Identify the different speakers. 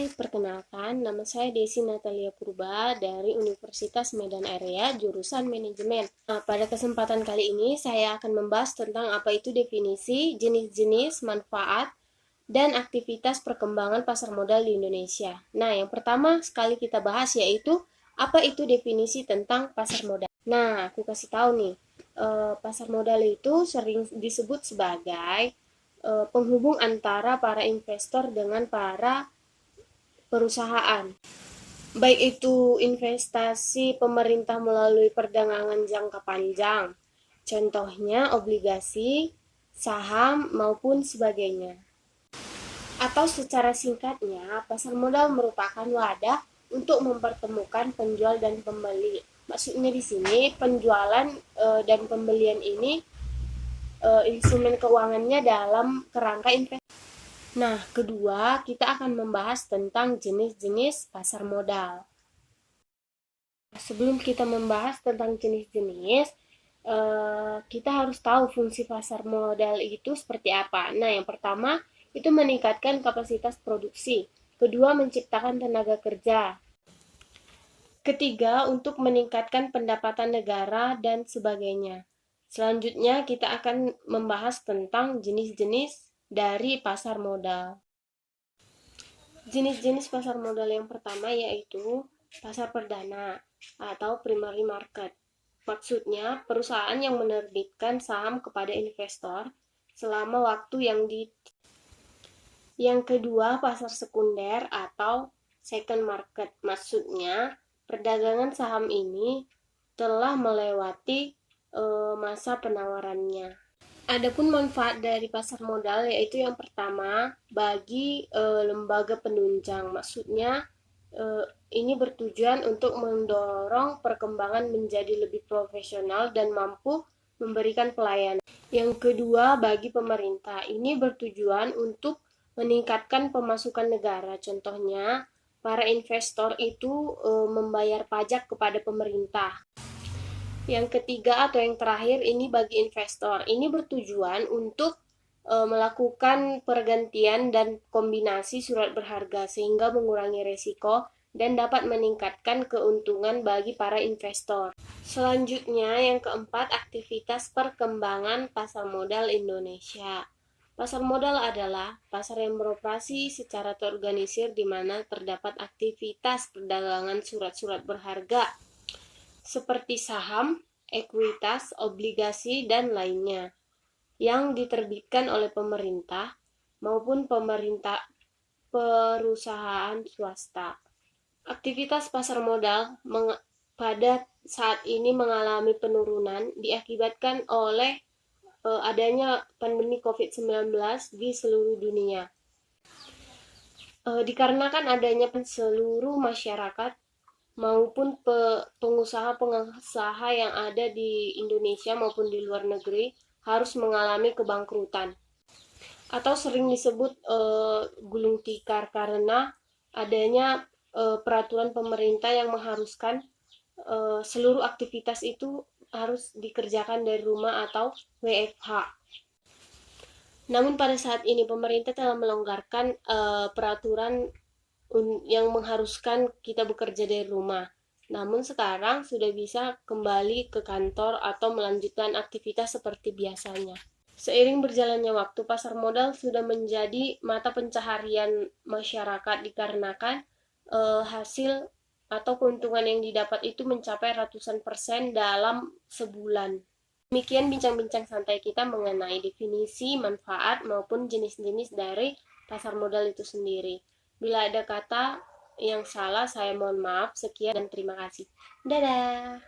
Speaker 1: Perkenalkan, nama saya Desi Natalia Purba dari Universitas Medan Area, jurusan Manajemen. Nah, pada kesempatan kali ini, saya akan membahas tentang apa itu definisi, jenis-jenis, manfaat, dan aktivitas perkembangan pasar modal di Indonesia. Nah, yang pertama sekali kita bahas yaitu apa itu definisi tentang pasar modal. Nah, aku kasih tahu nih, pasar modal itu sering disebut sebagai penghubung antara para investor dengan para perusahaan. Baik itu investasi pemerintah melalui perdagangan jangka panjang, contohnya obligasi, saham, maupun sebagainya. Atau secara singkatnya, pasar modal merupakan wadah untuk mempertemukan penjual dan pembeli. Maksudnya di sini penjualan dan pembelian ini instrumen keuangannya dalam kerangka investasi. Nah, kedua, kita akan membahas tentang jenis-jenis pasar modal. Sebelum kita membahas tentang jenis-jenis, kita harus tahu fungsi pasar modal itu seperti apa. Nah, yang pertama, itu meningkatkan kapasitas produksi. Kedua, menciptakan tenaga kerja. Ketiga, untuk meningkatkan pendapatan negara dan sebagainya. Selanjutnya, kita akan membahas tentang jenis-jenis dari pasar modal. Jenis-jenis pasar modal yang pertama yaitu pasar perdana atau primary market. Maksudnya, perusahaan yang menerbitkan saham kepada investor selama waktu yang di. Yang kedua, pasar sekunder atau second market. Maksudnya, perdagangan saham ini telah melewati masa penawarannya. Adapun manfaat dari pasar modal yaitu yang pertama bagi lembaga penunjang, maksudnya ini bertujuan untuk mendorong perkembangan menjadi lebih profesional dan mampu memberikan pelayanan. Yang kedua bagi pemerintah, ini bertujuan untuk meningkatkan pemasukan negara. Contohnya, para investor itu membayar pajak kepada pemerintah. Yang ketiga atau yang terakhir ini bagi investor. Ini bertujuan untuk melakukan pergantian dan kombinasi surat berharga sehingga mengurangi risiko dan dapat meningkatkan keuntungan bagi para investor. Selanjutnya yang keempat, aktivitas perkembangan pasar modal Indonesia. Pasar modal adalah pasar yang beroperasi secara terorganisir di mana terdapat aktivitas perdagangan surat-surat berharga seperti saham, ekuitas, obligasi, dan lainnya yang diterbitkan oleh pemerintah maupun perusahaan swasta. Aktivitas pasar modal pada saat ini mengalami penurunan diakibatkan oleh adanya pandemi COVID-19 di seluruh dunia. Dikarenakan adanya seluruh masyarakat maupun pengusaha-pengusaha yang ada di Indonesia maupun di luar negeri harus mengalami kebangkrutan atau sering disebut gulung tikar karena adanya peraturan pemerintah yang mengharuskan seluruh aktivitas itu harus dikerjakan dari rumah atau WFH. Namun pada saat ini pemerintah telah melonggarkan peraturan yang mengharuskan kita bekerja dari rumah. Namun sekarang sudah bisa kembali ke kantor atau melanjutkan aktivitas seperti biasanya. Seiring berjalannya waktu, pasar modal sudah menjadi mata pencaharian masyarakat dikarenakan hasil atau keuntungan yang didapat itu mencapai ratusan persen dalam sebulan. Demikian bincang-bincang santai kita mengenai definisi, manfaat, maupun jenis-jenis dari pasar modal itu sendiri. Bila ada kata yang salah, saya mohon maaf. Sekian dan terima kasih. Dadah!